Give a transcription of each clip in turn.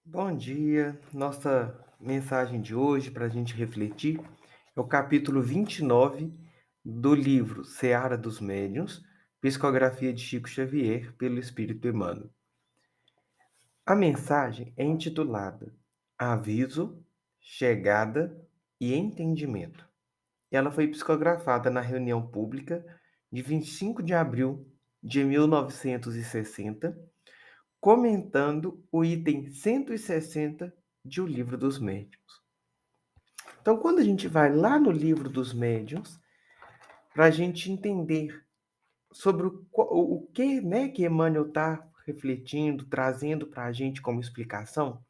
Bom dia. Nossa mensagem de hoje para a gente refletir é o capítulo 29 do livro Seara dos Médiuns, Psicografia de Chico Xavier, pelo Espírito Emmanuel. A mensagem é intitulada Aviso, Chegada e Entendimento. Ela foi psicografada na reunião pública de 25 de abril de 1960, comentando o item 160 de O Livro dos Médiuns. Então, quando a gente vai lá no Livro dos Médiuns, para a gente entender sobre o que, né, que Emmanuel está refletindo, trazendo para a gente como explicação,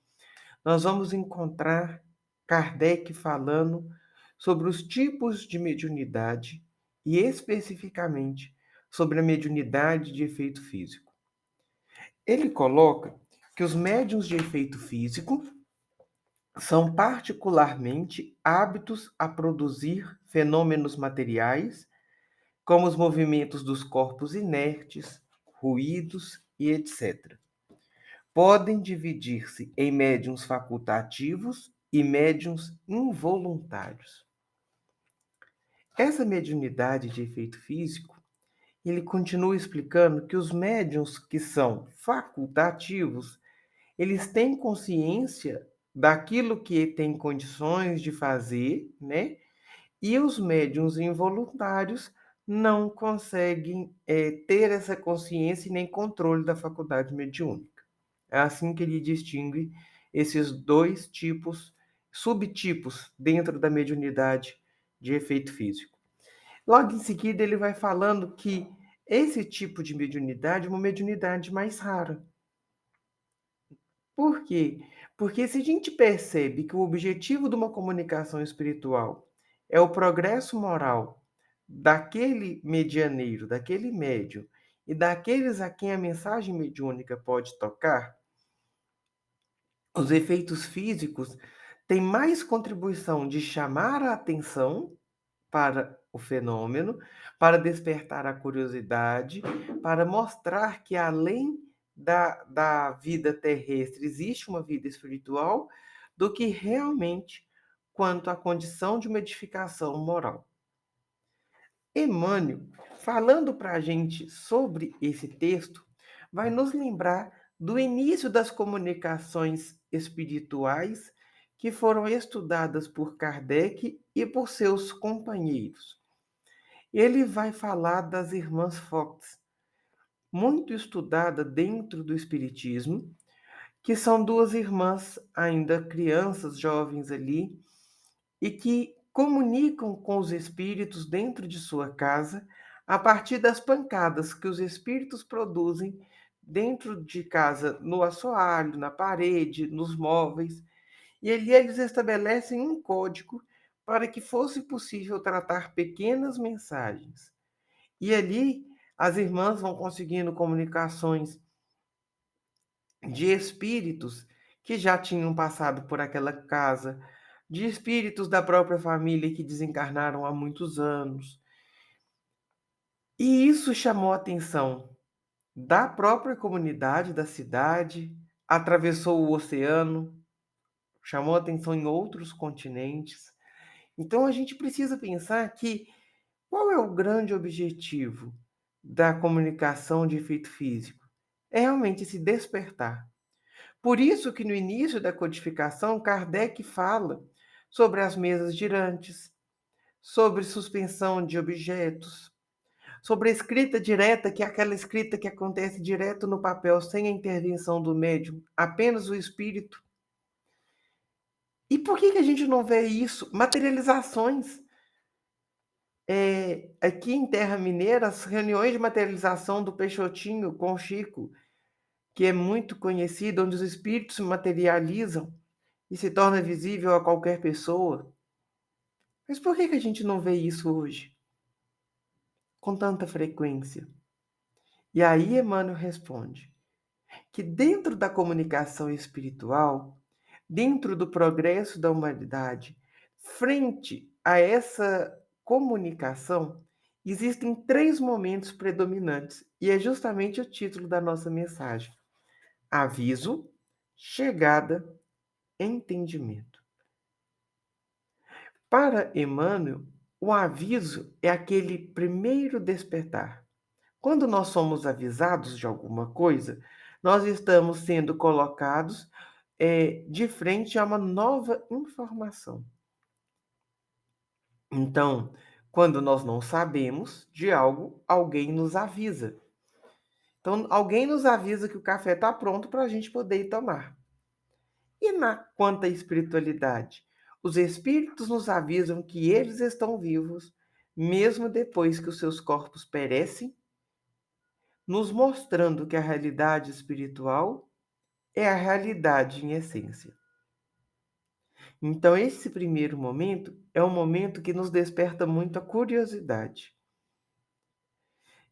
nós vamos encontrar Kardec falando sobre os tipos de mediunidade e especificamente sobre a mediunidade de efeito físico. Ele coloca que os médiuns de efeito físico são particularmente aptos a produzir fenômenos materiais, como os movimentos dos corpos inertes, ruídos e etc. Podem dividir-se em médiuns facultativos e médiuns involuntários. Essa mediunidade de efeito físico, ele continua explicando que os médiuns que são facultativos, eles têm consciência daquilo que têm condições de fazer, né? E os médiuns involuntários não conseguem ter essa consciência e nem controle da faculdade mediúnica. É assim que ele distingue esses dois tipos, subtipos dentro da mediunidade de efeito físico. Logo em seguida, ele vai falando que esse tipo de mediunidade é uma mediunidade mais rara. Por quê? Porque se a gente percebe que o objetivo de uma comunicação espiritual é o progresso moral daquele medianeiro, daquele médium e daqueles a quem a mensagem mediúnica pode tocar, os efeitos físicos têm mais contribuição de chamar a atenção para o fenômeno, para despertar a curiosidade, para mostrar que além da vida terrestre existe uma vida espiritual, do que realmente quanto à condição de uma edificação moral. Emmanuel, falando para a gente sobre esse texto, vai nos lembrar do início das comunicações espirituais que foram estudadas por Kardec e por seus companheiros. Ele vai falar das irmãs Fox, muito estudada dentro do Espiritismo, que são duas irmãs ainda crianças, jovens ali, e que comunicam com os espíritos dentro de sua casa a partir das pancadas que os espíritos produzem dentro de casa, no assoalho, na parede, nos móveis. E ali eles estabelecem um código para que fosse possível tratar pequenas mensagens. E ali as irmãs vão conseguindo comunicações de espíritos que já tinham passado por aquela casa, de espíritos da própria família que desencarnaram há muitos anos. E isso chamou a atenção da própria comunidade da cidade, atravessou o oceano, chamou a atenção em outros continentes. Então a gente precisa pensar que qual é o grande objetivo da comunicação de efeito físico? É realmente se despertar. Por isso que no início da codificação, Kardec fala sobre as mesas girantes, sobre suspensão de objetos, sobre a escrita direta, que é aquela escrita que acontece direto no papel, sem a intervenção do médium, apenas o espírito. E por que a gente não vê isso? Materializações. Aqui em Terra Mineira, as reuniões de materialização do Peixotinho com o Chico, que é muito conhecido, onde os espíritos se materializam e se torna visível a qualquer pessoa. Mas por que a gente não vê isso hoje com tanta frequência? E aí Emmanuel responde que dentro da comunicação espiritual, dentro do progresso da humanidade, frente a essa comunicação, existem três momentos predominantes, e é justamente o título da nossa mensagem: aviso, chegada, entendimento. Para Emmanuel, o aviso é aquele primeiro despertar. Quando nós somos avisados de alguma coisa, nós estamos sendo colocados de frente a uma nova informação. Então, quando nós não sabemos de algo, alguém nos avisa. Então, alguém nos avisa que o café está pronto para a gente poder ir tomar. E quanto à espiritualidade? Os espíritos nos avisam que eles estão vivos, mesmo depois que os seus corpos perecem, nos mostrando que a realidade espiritual é a realidade em essência. Então, esse primeiro momento é um momento que nos desperta muita curiosidade.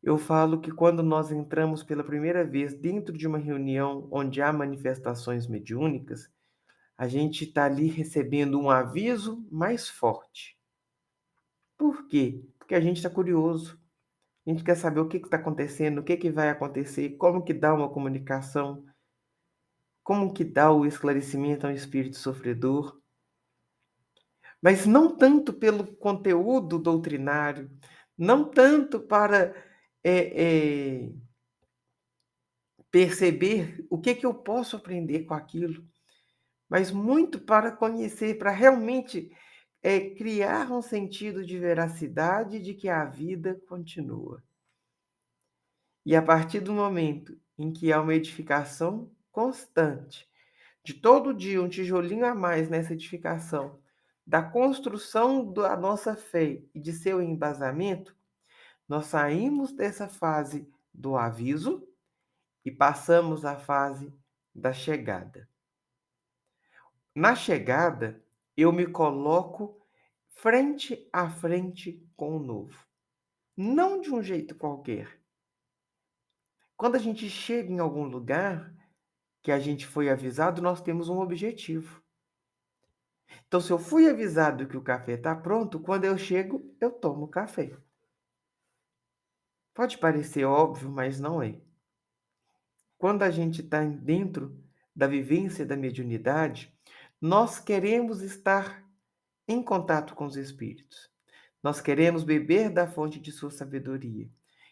Eu falo que quando nós entramos pela primeira vez dentro de uma reunião onde há manifestações mediúnicas, a gente está ali recebendo um aviso mais forte. Por quê? Porque a gente está curioso. A gente quer saber o que está acontecendo, o que vai acontecer, como que dá uma comunicação, como que dá o esclarecimento ao espírito sofredor. Mas não tanto pelo conteúdo doutrinário, não tanto para perceber o que eu posso aprender com aquilo, mas muito para conhecer, para realmente criar um sentido de veracidade de que a vida continua. E a partir do momento em que há uma edificação constante, de todo dia um tijolinho a mais nessa edificação, da construção da nossa fé e de seu embasamento, nós saímos dessa fase do aviso e passamos à fase da chegada. Na chegada, eu me coloco frente a frente com o novo. Não de um jeito qualquer. Quando a gente chega em algum lugar que a gente foi avisado, nós temos um objetivo. Então, se eu fui avisado que o café está pronto, quando eu chego, eu tomo café. Pode parecer óbvio, mas não é. Quando a gente está dentro da vivência da mediunidade, nós queremos estar em contato com os espíritos. Nós queremos beber da fonte de sua sabedoria.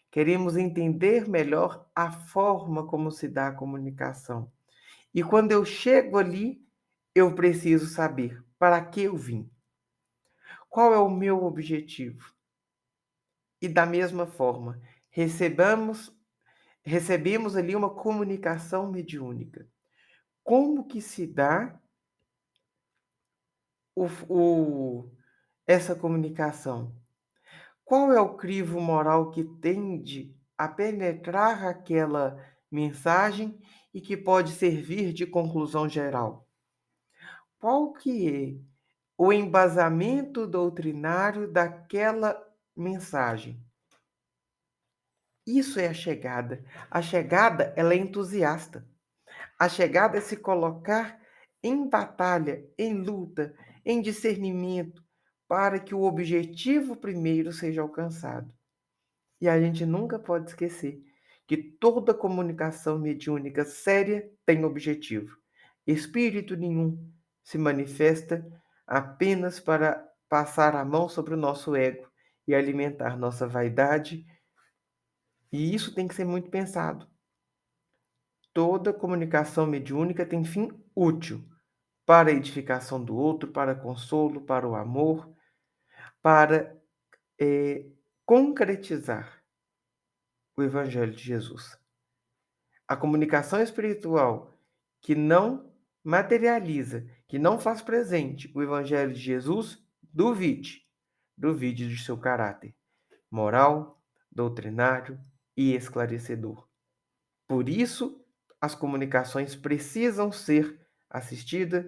Queremos entender melhor a forma como se dá a comunicação. E quando eu chego ali, eu preciso saber para que eu vim. Qual é o meu objetivo? E da mesma forma, recebemos ali uma comunicação mediúnica. Como que se dá essa comunicação? Qual é o crivo moral que tende a penetrar aquela mensagem e que pode servir de conclusão geral? Qual que é o embasamento doutrinário daquela mensagem? Isso é a chegada. A chegada, ela é entusiasta. A chegada é se colocar em batalha, em luta, em discernimento, para que o objetivo primeiro seja alcançado. E a gente nunca pode esquecer que toda comunicação mediúnica séria tem objetivo. Espírito nenhum se manifesta apenas para passar a mão sobre o nosso ego e alimentar nossa vaidade. E isso tem que ser muito pensado. Toda comunicação mediúnica tem fim útil para a edificação do outro, para consolo, para o amor, para concretizar o Evangelho de Jesus. A comunicação espiritual que não materializa, que não faz presente o Evangelho de Jesus, duvide. Duvide de seu caráter moral, doutrinário e esclarecedor. Por isso, as comunicações precisam ser assistidas,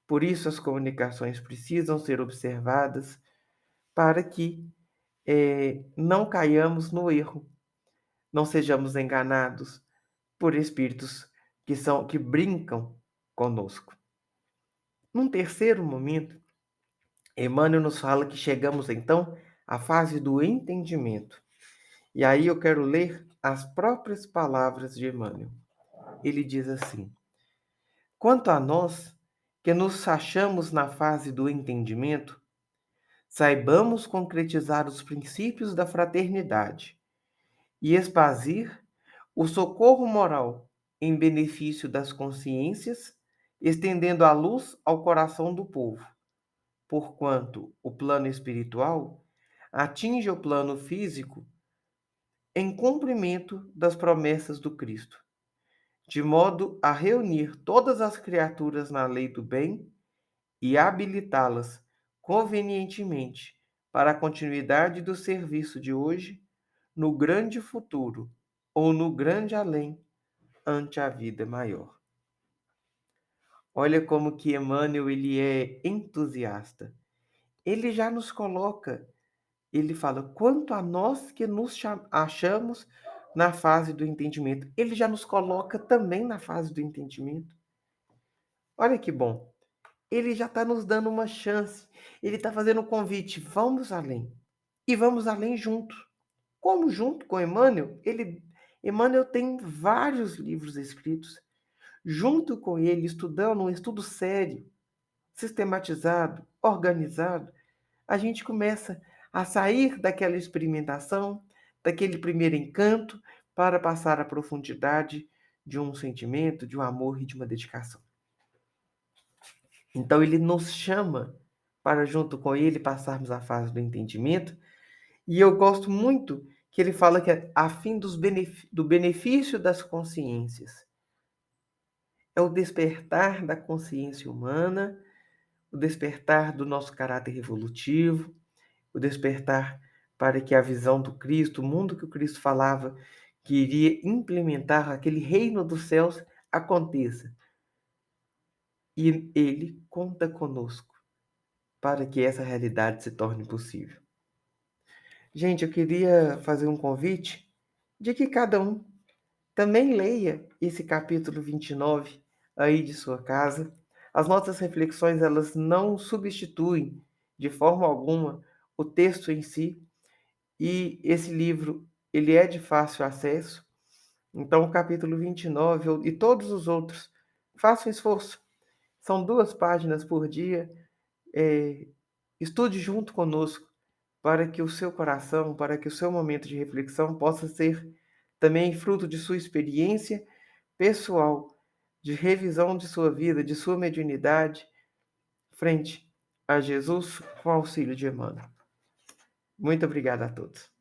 por isso, as comunicações precisam ser observadas, para que não caiamos no erro, não sejamos enganados por espíritos que brincam conosco. Num terceiro momento, Emmanuel nos fala que chegamos então à fase do entendimento. E aí eu quero ler as próprias palavras de Emmanuel. Ele diz assim: Quanto a nós, que nos achamos na fase do entendimento, saibamos concretizar os princípios da fraternidade e esparcir o socorro moral em benefício das consciências, estendendo a luz ao coração do povo, porquanto o plano espiritual atinge o plano físico em cumprimento das promessas do Cristo, de modo a reunir todas as criaturas na lei do bem e habilitá-las convenientemente para a continuidade do serviço de hoje, no grande futuro ou no grande além, ante a vida maior. Olha como que Emmanuel ele é entusiasta. Ele já nos coloca, ele fala, quanto a nós que nos achamos na fase do entendimento, ele já nos coloca também na fase do entendimento. Olha que bom. Ele já está nos dando uma chance. Ele está fazendo um convite. Vamos além. E vamos além junto. Como junto com Emmanuel? Emmanuel tem vários livros escritos. Junto com ele, estudando um estudo sério, sistematizado, organizado, a gente começa a sair daquela experimentação, daquele primeiro encanto, para passar à profundidade de um sentimento, de um amor e de uma dedicação. Então ele nos chama para junto com ele passarmos a fase do entendimento, e eu gosto muito que ele fala que é a fim do benefício das consciências. É o despertar da consciência humana, o despertar do nosso caráter evolutivo, o despertar para que a visão do Cristo, o mundo que o Cristo falava, que iria implementar aquele reino dos céus, aconteça. E ele conta conosco para que essa realidade se torne possível. Gente, eu queria fazer um convite de que cada um também leia esse capítulo 29 aí de sua casa. As nossas reflexões, elas não substituem de forma alguma o texto em si, e esse livro, ele é de fácil acesso. Então, o capítulo 29 e todos os outros, faça um esforço. São 2 páginas por dia. Estude junto conosco para que o seu coração, para que o seu momento de reflexão possa ser também fruto de sua experiência pessoal, de revisão de sua vida, de sua mediunidade, frente a Jesus com auxílio de Emmanuel. Muito obrigado a todos.